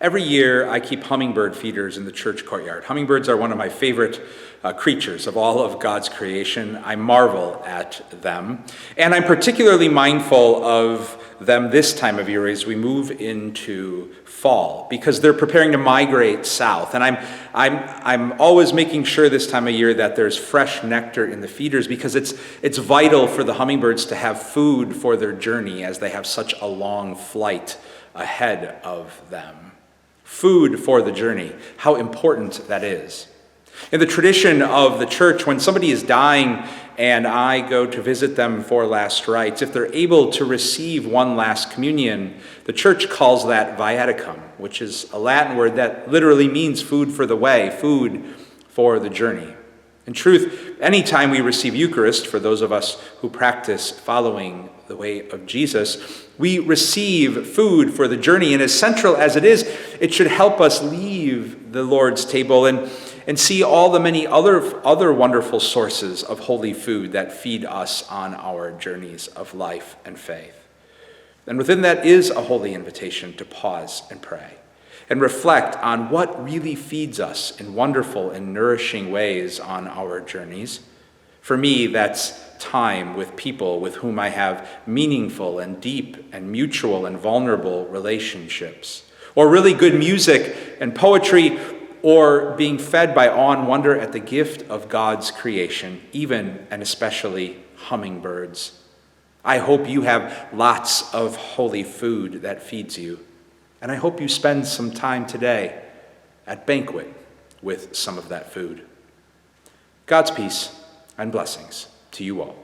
Every year, I keep hummingbird feeders in the church courtyard. Hummingbirds are one of my favorite creatures of all of God's creation. I marvel at them. And I'm particularly mindful of them this time of year as we move into fall, because they're preparing to migrate south. And I'm always making sure this time of year that there's fresh nectar in the feeders, because it's vital for the hummingbirds to have food for their journey as they have such a long flight ahead of them. Food for the journey, how important that is. In the tradition of the church, when somebody is dying and I go to visit them for last rites, if they're able to receive one last communion, the church calls that viaticum, which is a Latin word that literally means food for the way, food for the journey. In truth, anytime we receive Eucharist, for those of us who practice following the way of Jesus, we receive food for the journey. And as central as it is, it should help us leave the Lord's table and see all the many other wonderful sources of holy food that feed us on our journeys of life and faith. And within that is a holy invitation to pause and pray and reflect on what really feeds us in wonderful and nourishing ways on our journeys. For me, that's time with people with whom I have meaningful and deep and mutual and vulnerable relationships, or really good music and poetry, or being fed by awe and wonder at the gift of God's creation, even and especially hummingbirds. I hope you have lots of holy food that feeds you, and I hope you spend some time today at banquet with some of that food. God's peace and blessings to you all.